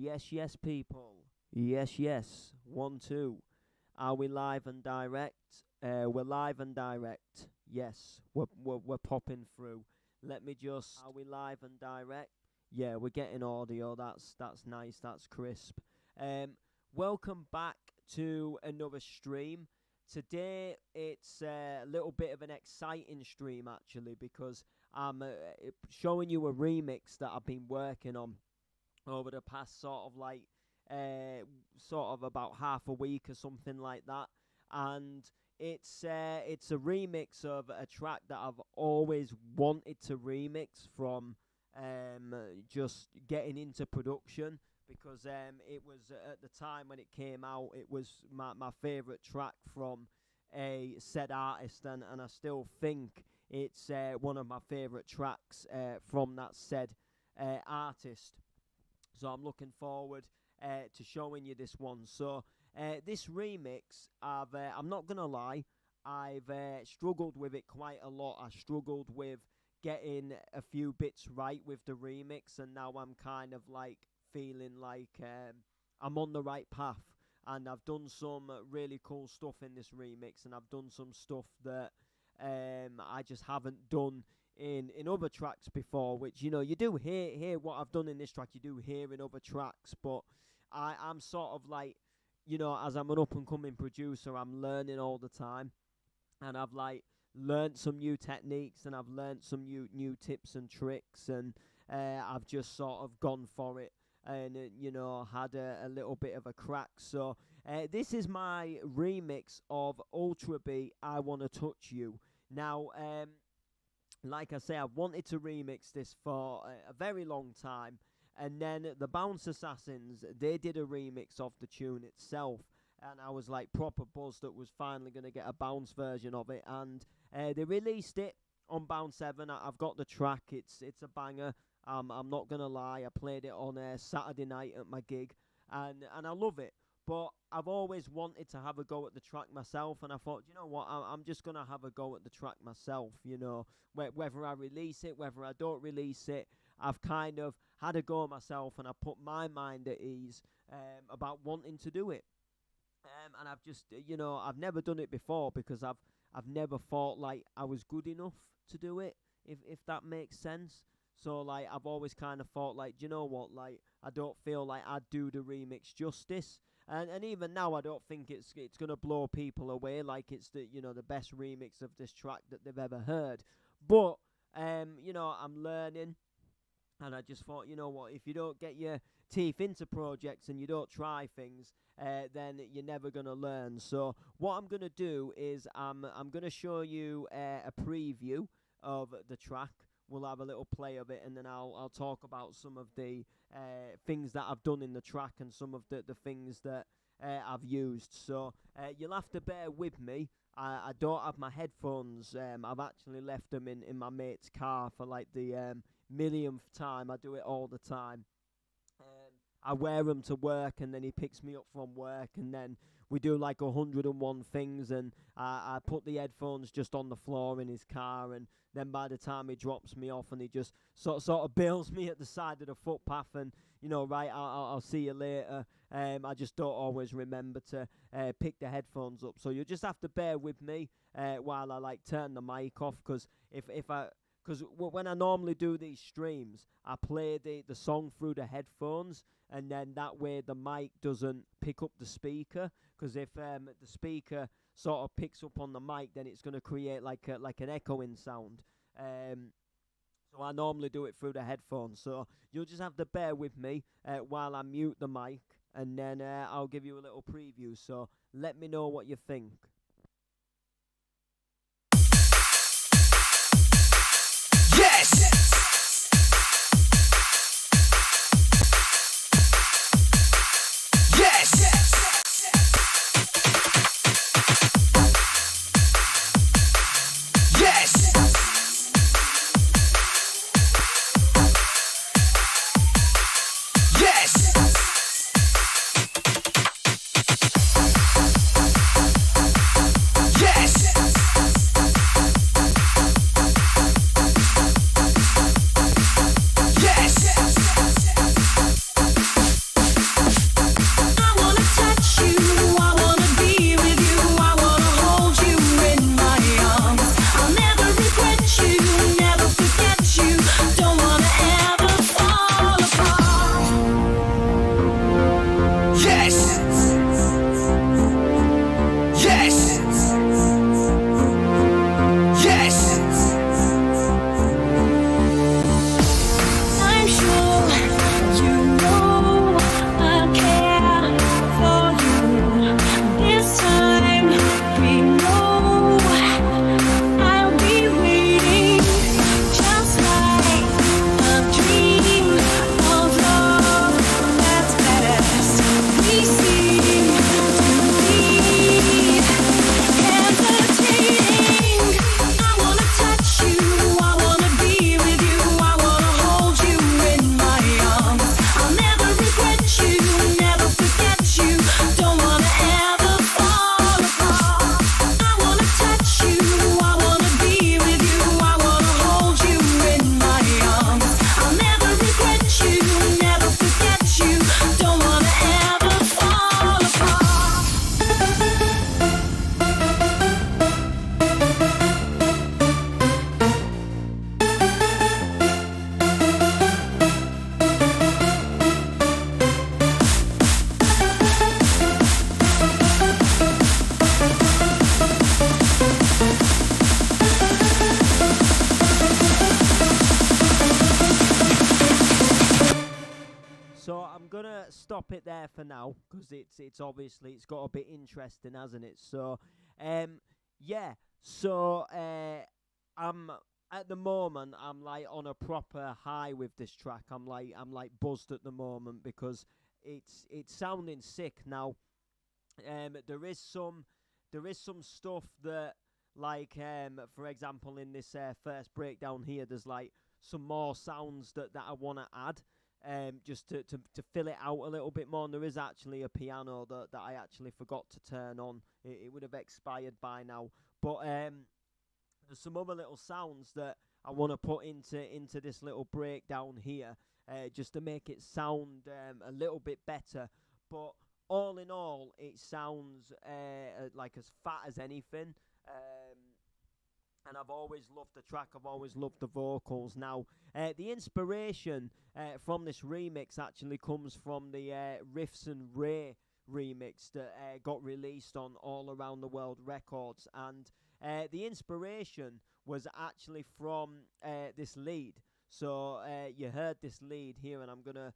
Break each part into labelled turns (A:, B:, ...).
A: Yes, yes, people. Yes, yes. 1, 2. Are we live and direct? We're live and direct. Yes, we're popping through. Let me just. Are we live and direct? Yeah, we're getting audio. That's nice. That's crisp. Welcome back to another stream. Today it's a little bit of an exciting stream actually because I'm showing you a remix that I've been working on over the past sort of about half a week or something like that, and it's a remix of a track that I've always wanted to remix from just getting into production because it was at the time when it came out, it was my favourite track from a said artist, and I still think it's one of my favourite tracks from that said artist. So I'm looking forward to showing you this one. So this remix, I'm not gonna lie, I've struggled with it quite a lot. I struggled with getting a few bits right with the remix, and now I'm kind of like feeling like I'm on the right path. And I've done some really cool stuff in this remix, and I've done some stuff that I just haven't done in other tracks before, which, you know, you do hear what I've done in this track, you do hear in other tracks, but I'm sort of like, you know, as I'm an up and coming producer, I'm learning all the time, and I've like learned some new techniques, and I've learned some new tips and tricks, and I've just sort of gone for it, and you know, had a little bit of a crack. So this is my remix of Ultra B, I Wanna Touch You. Now like I say, I've wanted to remix this for a very long time, and then the Bounce Assassins, they did a remix of the tune itself, and I was like proper buzzed that was finally going to get a bounce version of it, and they released it on Bounce 7. I've got the track, it's a banger. I'm not going to lie, I played it on Saturday night at my gig, and I love it. But I've always wanted to have a go at the track myself, and I thought, you know what, I'm just going to have a go at the track myself, you know, whether I release it, whether I don't release it. I've kind of had a go myself, and I put my mind at ease about wanting to do it. And I've just, you know, I've never done it before because I've never thought like I was good enough to do it, if that makes sense. So, like, I've always kind of thought, like, do you know what, like, I don't feel like I'd do the remix justice. And even now, I don't think it's going to blow people away, like it's the, you know, the best remix of this track that they've ever heard. But, you know, I'm learning, and I just thought, you know what, if you don't get your teeth into projects and you don't try things, then you're never going to learn. So what I'm going to do is I'm going to show you a preview of the track. We'll have a little play of it, and then I'll talk about some of the things that I've done in the track and some of the things that I've used. So you'll have to bear with me. I don't have my headphones. I've actually left them in my mate's car for like the millionth time. I do it all the time. I wear them to work, and then he picks me up from work, and then we do like 101 things, and I put the headphones just on the floor in his car, and then by the time he drops me off, and he just sort of bails me at the side of the footpath, and, you know, right, I'll see you later. I just don't always remember to pick the headphones up, so you'll just have to bear with me while I like turn the mic off, because because when I normally do these streams, I play the song through the headphones, and then that way the mic doesn't pick up the speaker, because if the speaker sort of picks up on the mic, then it's going to create like an echoing sound. So I normally do it through the headphones, so you'll just have to bear with me while I mute the mic, and then I'll give you a little preview, so let me know what you think. stop it there for now, because it's obviously it's got a bit interesting, hasn't it? So, yeah. So, I'm at the moment I'm like on a proper high with this track. I'm like buzzed at the moment because it's sounding sick now. There is some stuff that, like, for example, in this first breakdown here, there's like some more sounds that I want to add, just to fill it out a little bit more. And there is actually a piano that I actually forgot to turn on. It would have expired by now, but there's some other little sounds that I want to put into this little breakdown here, just to make it sound a little bit better. But all in all, it sounds like as fat as anything. And I've always loved the track. I've always loved the vocals. Now, the inspiration from this remix actually comes from the Riffs and Ray remix that got released on All Around the World Records, and the inspiration was actually from this lead. So you heard this lead here, and I'm gonna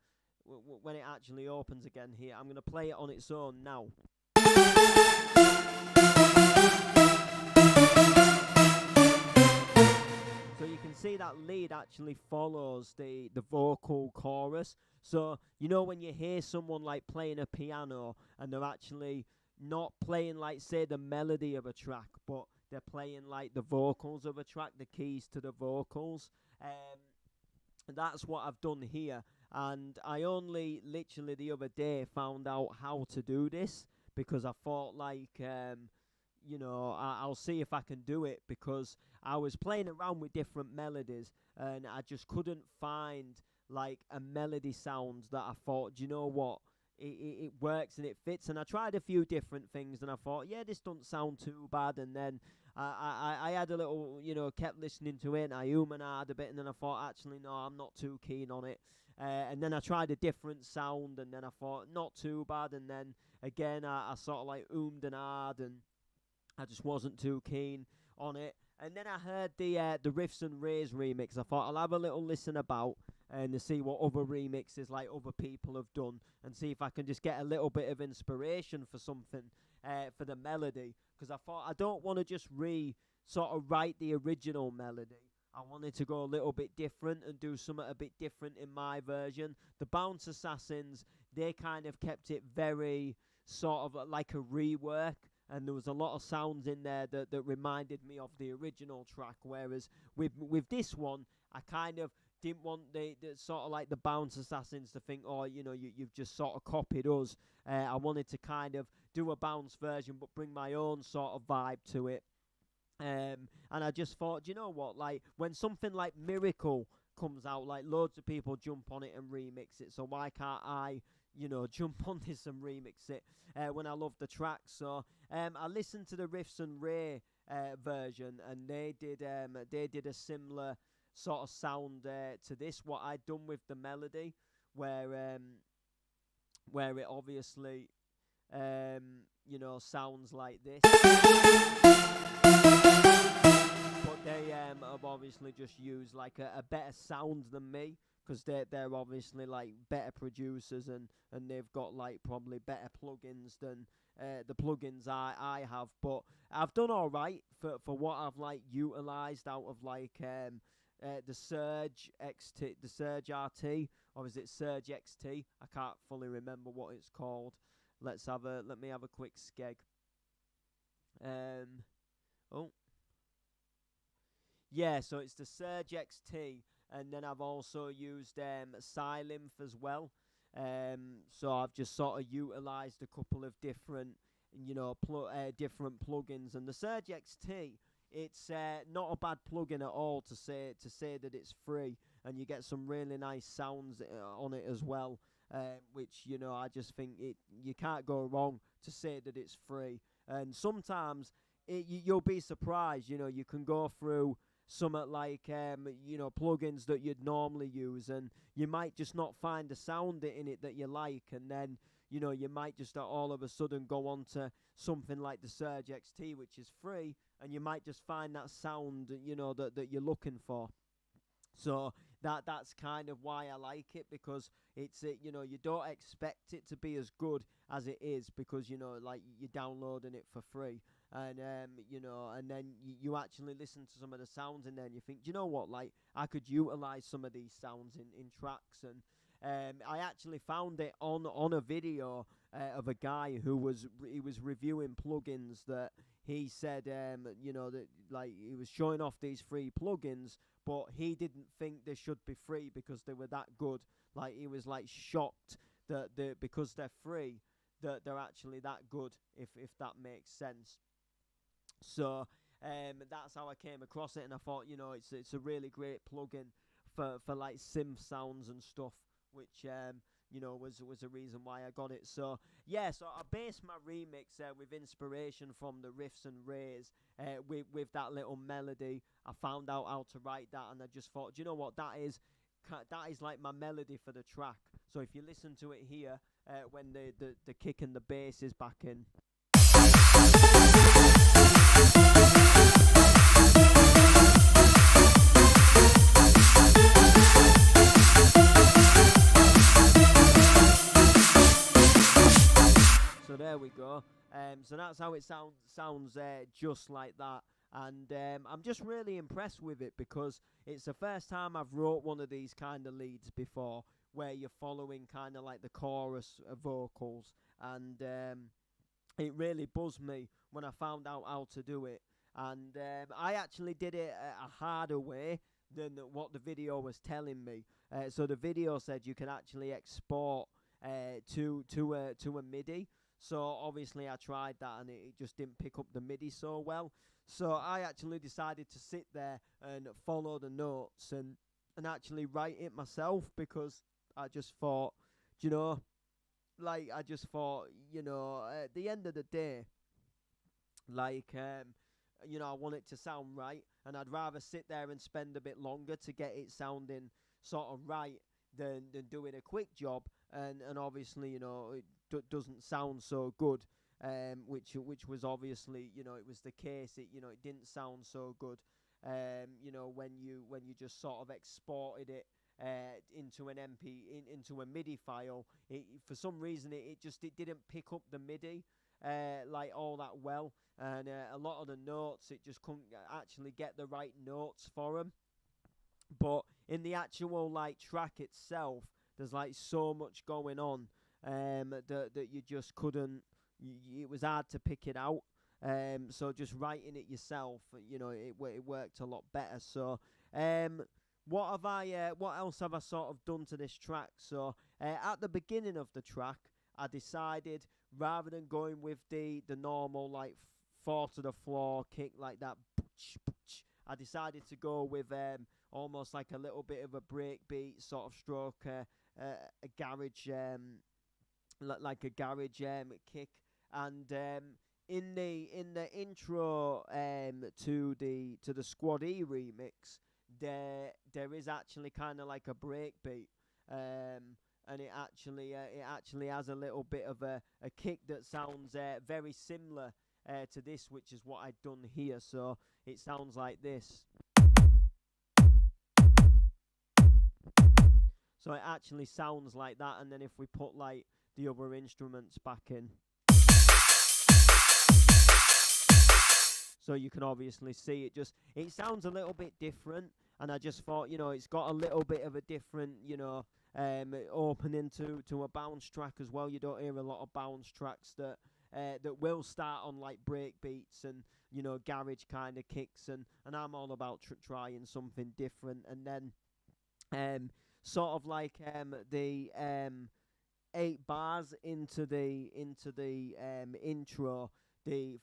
A: when it actually opens again here, I'm gonna play it on its own now. So you can see that lead actually follows the vocal chorus. So, when you hear someone like playing a piano and they're actually not playing, like, say, the melody of a track, but they're playing like the vocals of a track, the keys to the vocals. That's what I've done here. And I only literally the other day found out how to do this, because I thought, like, I'll see if I can do it, because I was playing around with different melodies and I just couldn't find like a melody sound that I thought, do you know what? It works and it fits. And I tried a few different things and I thought, yeah, this doesn't sound too bad. And then I had a little, kept listening to it, and I and a bit, and then I thought, actually, no, I'm not too keen on it. And then I tried a different sound, and then I thought, not too bad. And then again, I sort of like and ahed, and I just wasn't too keen on it. And then I heard the Riffs and Rays remix. I thought I'll have a little listen about and to see what other remixes like other people have done, and see if I can just get a little bit of inspiration for something for the melody. Because I thought I don't want to just sort of write the original melody. I wanted to go a little bit different and do something a bit different in my version. The Bounce Assassins, they kind of kept it very sort of like a rework, and there was a lot of sounds in there that reminded me of the original track. Whereas with this one, I kind of didn't want the sort of like the Bounce Assassins to think, oh, you've just sort of copied us. I wanted to kind of do a bounce version, but bring my own sort of vibe to it. And I just thought, do you know what? Like, when something like Miracle comes out, like, loads of people jump on it and remix it. So why can't I, jump on this and remix it when I love the track? So I listened to the Riffs and Ray version, and they did a similar sort of sound to this, what I'd done with the melody, where it obviously sounds like this. But they have obviously just used like a better sound than me, because they're obviously like better producers, and they've got like probably better plugins than the plugins I have. But I've done all right for what I've like utilized out of like the Surge XT, the Surge RT, or is it Surge XT? I can't fully remember what it's called. Let me have a quick skeg. Oh. Yeah, so it's the Surge XT, and then I've also used Sylymph as well. So I've just sort of utilized a couple of different, different plugins. And the Surge XT, it's not a bad plugin at all to say that it's free, and you get some really nice sounds on it as well. Which I just think you can't go wrong to say that it's free. And sometimes you'll be surprised. You can go through something like plugins that you'd normally use, and you might just not find a sound in it that you like, and then you might just all of a sudden go on to something like the Surge XT, which is free, and you might just find that sound that you're looking for. So that's kind of why I like it, because it's you know, you don't expect it to be as good as it is, because you know, like, you're downloading it for free, and you know, and then you actually listen to some of the sounds in there and you think, do you know what, like, I could utilize some of these sounds in tracks. And I actually found it on a video of a guy who was reviewing plugins, that he said, you know, that, like, he was showing off these free plugins, but he didn't think they should be free because they were that good. Like, he was like shocked that because they're free, that they're actually that good, if that makes sense. So that's how I came across it, and I thought, you know, it's a really great plugin for like synth sounds and stuff, which you know, was a reason why I got it. So yeah, so I based my remix with inspiration from the riffs and rays, with that little melody. I found out how to write that, and I just thought, do you know what, that is like my melody for the track. So if you listen to it here, when the kick and the bass is back in. So there we go. So that's how it sounds just like that. And I'm just really impressed with it, because it's the first time I've wrote one of these kind of leads before, where you're following kind of like the chorus vocals. And it really buzzed me when I found out how to do it. And I actually did it a harder way than what the video was telling me. So the video said you can actually export to a MIDI. So obviously I tried that, and it just didn't pick up the MIDI so well. So I actually decided to sit there and follow the notes, and actually write it myself, because I just thought, you know, like, I just thought, you know, at the end of the day, like, you know, I want it to sound right, and I'd rather sit there and spend a bit longer to get it sounding sort of right than doing a quick job, and obviously, you know, it doesn't sound so good, which was obviously, you know, it was the case. It, you know, it didn't sound so good, you know, when you just sort of exported it into an into a MIDI file. For some reason, it didn't pick up the MIDI like all that well, and a lot of the notes, it just couldn't actually get the right notes for them. But in the actual like track itself, there's like so much going on, that you just couldn't. It was hard to pick it out. So just writing it yourself, you know, it worked a lot better. So what else have I sort of done to this track? So at the beginning of the track, I decided, rather than going with the normal like four to the floor kick like that, I decided to go with almost like a little bit of a breakbeat sort of stroke, a garage, like a garage kick. And in the intro to the Squad E remix, there is actually kind of like a breakbeat, and it actually has a little bit of a kick that sounds very similar to this, which is what I'd done here. So it sounds like this. So it actually sounds like that, and then if we put like the other instruments back in, so you can obviously see it sounds a little bit different. And I just thought, you know, it's got a little bit of a different, you know, opening to a bounce track as well. You don't hear a lot of bounce tracks that will start on like break beats and, you know, garage kind of kicks, and I'm all about trying something different. And then sort of like the 8 bars into the intro,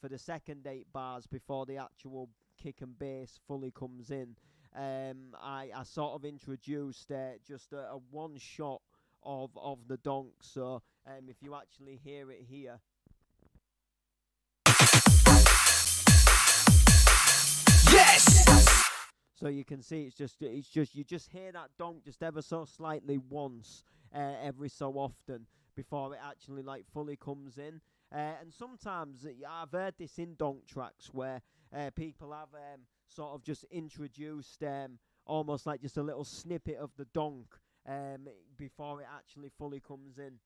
A: for the second 8 bars before the actual kick and bass fully comes in, I sort of introduced just a one shot of the donk. So if you actually hear it here, yes. So you can see it's just you just hear that donk just ever so slightly once every so often before it actually like fully comes in. And sometimes I've heard this in donk tracks where people have sort of just introduced almost like just a little snippet of the donk before it actually fully comes in.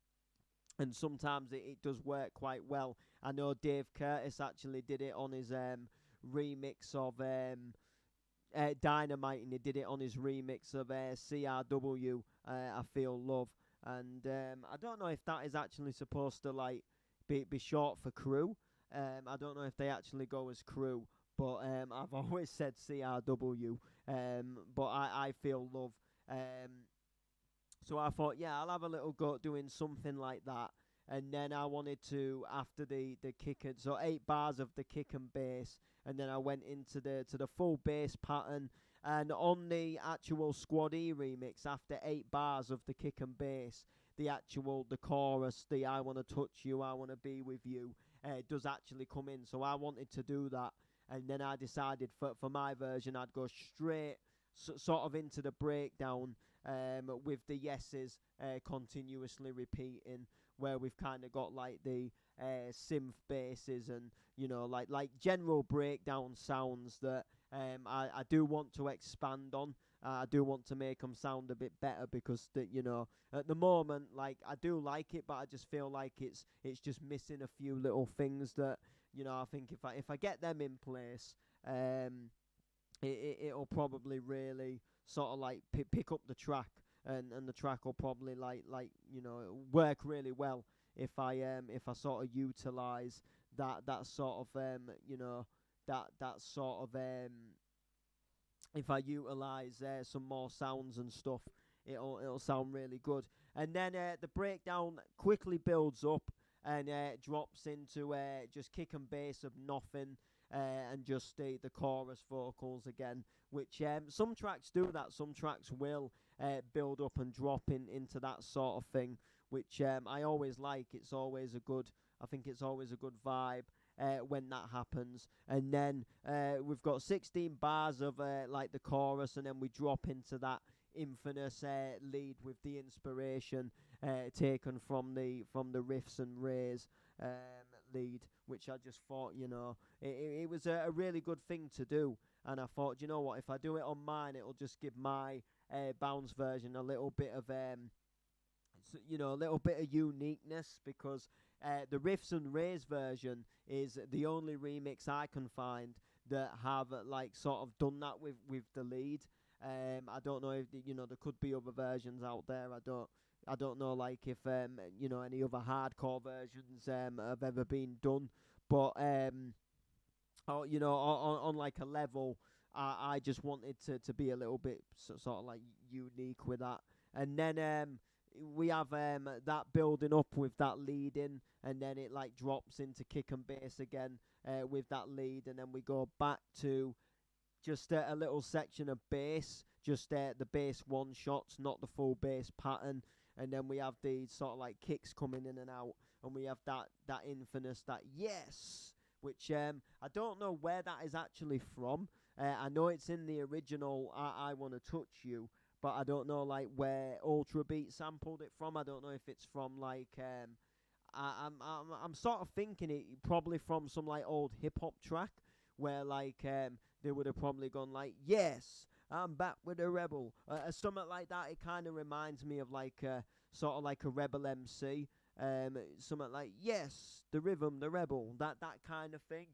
A: And sometimes it does work quite well. I know Dave Curtis actually did it on his remix of Dynamite, and he did it on his remix of CRW, I Feel Love. And I don't know if that is actually supposed to like be short for crew. I don't know if they actually go as crew, but I've always said CRW. But I Feel Love. So I thought, yeah, I'll have a little go at doing something like that. And then I wanted to, after the kick and so 8 bars of the kick and bass, and then I went into the full bass pattern. And on the actual Squad E remix, after 8 bars of the kick and bass, the chorus, the I wanna touch you, I wanna be with you, does actually come in. So I wanted to do that, and then I decided for my version I'd go straight sort of into the breakdown, with the yeses continuously repeating, where we've kind of got like the synth basses and like general breakdown sounds that I do want to expand on. I do want to make them sound a bit better, because at the moment, like, I do like it, but I just feel like it's just missing a few little things that I think if I get them in place, it'll probably really sort of like pick up the track, and the track will probably like work really well if I sort of utilize that sort of that sort of if I utilize some more sounds and stuff, it'll sound really good. And then the breakdown quickly builds up and drops into just kick and bass of nothing, and just the chorus vocals again, which some tracks do that. Some tracks will build up and drop into that sort of thing, which I always like. I think it's always a good vibe when that happens. And then we've got 16 bars of like the chorus, and then we drop into that infamous lead with the inspiration taken from the riffs and rays lead, which I just thought it was a really good thing to do. And I thought, you know what, if I do it on mine, it'll just give my bounce version a little bit of a little bit of uniqueness, because the riffs and rays version is the only remix I can find that have like sort of done that with the lead. I don't know if there could be other versions out there. I don't know like if any other hardcore versions have ever been done, but on like a level, I just wanted to be a little bit sort of like unique with that. And then we have that building up with that lead in, and then it like drops into kick and bass again with that lead, and then we go back to just a little section of bass, just the bass one shots, not the full bass pattern. And then we have the sort of like kicks coming in and out, and we have that infamous, that yes, which I don't know where that is actually from. I know it's in the original I Wanna Touch You, but I don't know like where Ultra Beat sampled it from. I don't know if it's from like I'm sort of thinking it probably from some like old hip hop track, where like they would have probably gone like, yes, I'm back with a rebel, something like that. It kind of reminds me of like sort of like a Rebel MC, something like, yes, the rhythm, the rebel, that kind of thing.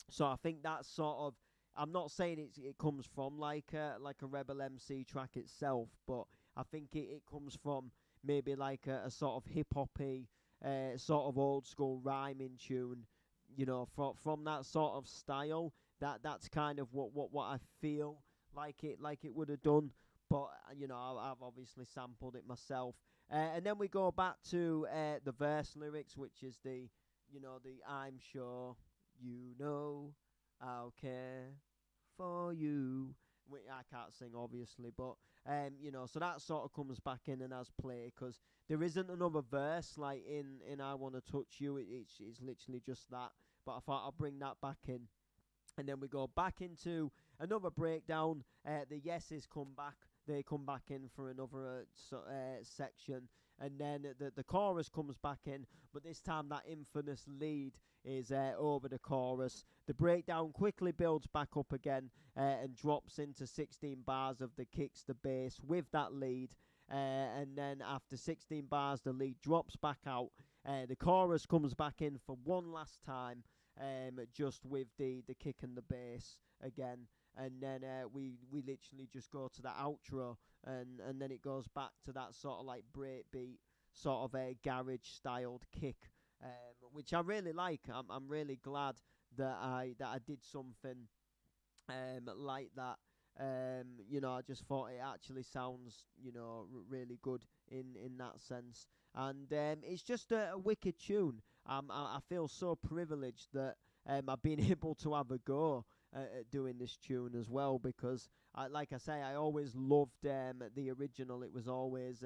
A: So I think that's sort of, I'm not saying it comes from like a Rebel MC track itself, but I think it comes from maybe like a sort of hip hoppy, sort of old school rhyming tune, from that sort of style. That's kind of what I feel like it would have done. But I've obviously sampled it myself. And then we go back to the verse lyrics, which is the I'm sure I'll care for you. Which I can't sing obviously, but so that sort of comes back in and has play, because there isn't another verse like in I Wanna Touch You. It's literally just that. But I thought I'll bring that back in. And then we go back into another breakdown. The yeses come back. They come back in for another section. and then the chorus comes back in, but this time that infamous lead is over the chorus. The breakdown quickly builds back up again and drops into 16 bars of the kicks the bass with that lead, and then after 16 bars the lead drops back out. The chorus comes back in for one last time, just with the kick and the bass again, and then we literally just go to the outro, and then it goes back to that sort of like breakbeat, sort of a garage styled kick, which I really like. I'm really glad that I did something like that. I just thought it actually sounds, really good in that sense, and it's just a wicked tune. I feel so privileged that I've been able to have a go at doing this tune as well, because, like I say, I always loved the original. It was always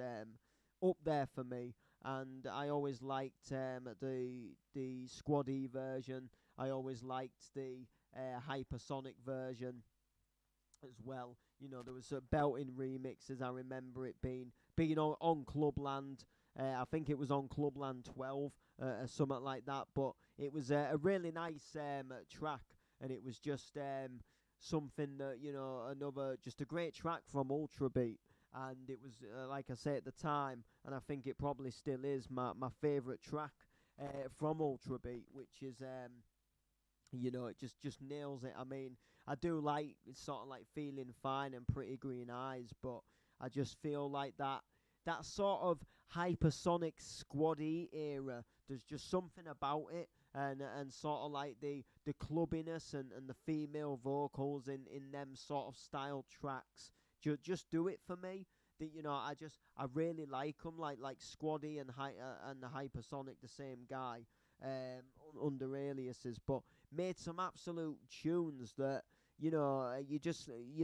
A: up there for me, and I always liked the Squad E version. I always liked the Hypersonic version as well. There was belting remixes. I remember it being on Clubland. I think it was on Clubland 12, or something like that. But it was a really nice track, and it was just something that, just a great track from Ultrabeat. And it was, like I say at the time, and I think it probably still is, my favourite track from Ultrabeat, which is it just nails it. I mean, I do like, it's sort of like Feeling Fine and Pretty Green Eyes, but I just feel like that sort of Hypersonic Squad-y era, there's just something about it, and sort of like the clubbiness and the female vocals in them sort of style tracks just do it for me. That I really like them, like Squaddy and the Hypersonic, the same guy, under aliases, but made some absolute tunes that you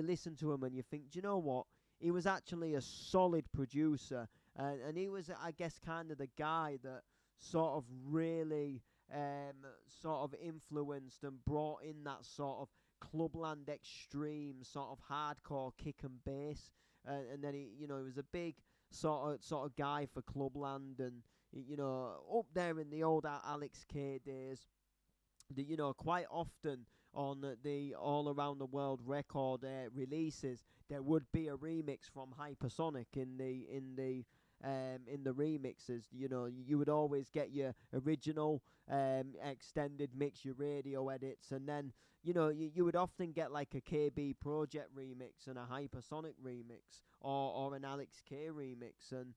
A: listen to him and you think, do you know what? He was actually a solid producer, and he was, I guess, kind of the guy that sort of really sort of influenced and brought in that sort of Clubland extreme sort of hardcore kick and bass, and then he was a big sort of guy for Clubland, and up there in the old Alex K days. Quite often on the All Around the World record releases, there would be a remix from Hypersonic in the remixes. You would always get your original extended mix, your radio edits, and then you would often get like a KB Project remix and a Hypersonic remix, or an Alex K remix, and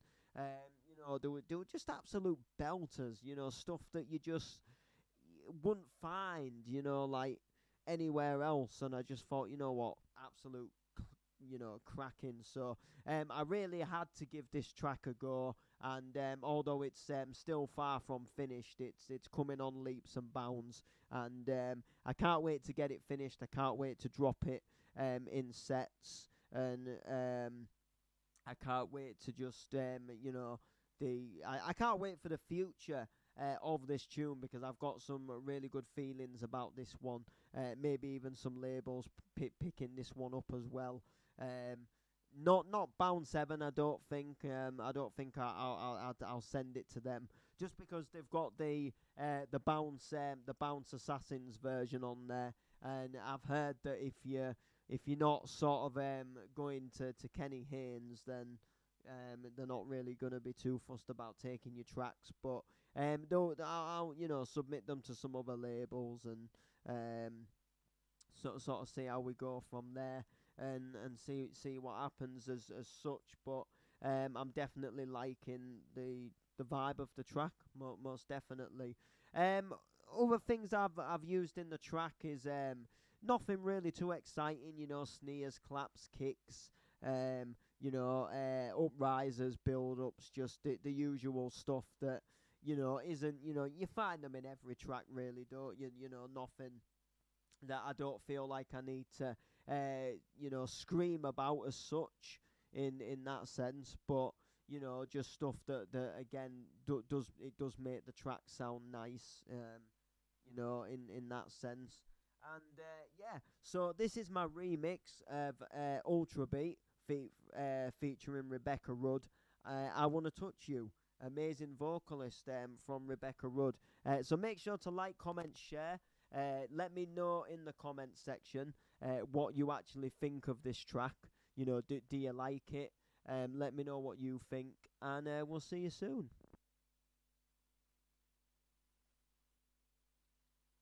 A: they were just absolute belters. Stuff that you just wouldn't find, like anywhere else. And I just thought, what, absolute cracking. So I really had to give this track a go, and although it's still far from finished, it's coming on leaps and bounds, and I can't wait to get it finished. I can't wait to drop it in sets, and I can't wait to just I can't wait for the future of this tune, because I've got some really good feelings about this one. Maybe even some labels picking this one up as well. Not Bound 7. I don't think. I'll send it to them, just because they've got the Bounce Assassins version on there, and I've heard that if you're not sort of going to Kenny Haynes, then they're not really going to be too fussed about taking your tracks. But I'll submit them to some other labels, and sort of see how we go from there, and see what happens as such. But I'm definitely liking the vibe of the track, most definitely. Other things I've used in the track is nothing really too exciting. Sneers, claps, kicks, uprisers, build-ups, just the usual stuff that isn't, you find them in every track, really, don't you? Nothing that I don't feel like I need to scream about as such in that sense. But just stuff that again does make the track sound nice, in that sense. And yeah, so this is my remix of Ultrabeat featuring Rebecca Rudd. I Wanna Touch You. amazing vocalist from Rebecca Rudd. So make sure to like, comment, share. Let me know in the comment section what you actually think of this track. You know, do you like it? Let me know what you think, and we'll see you soon.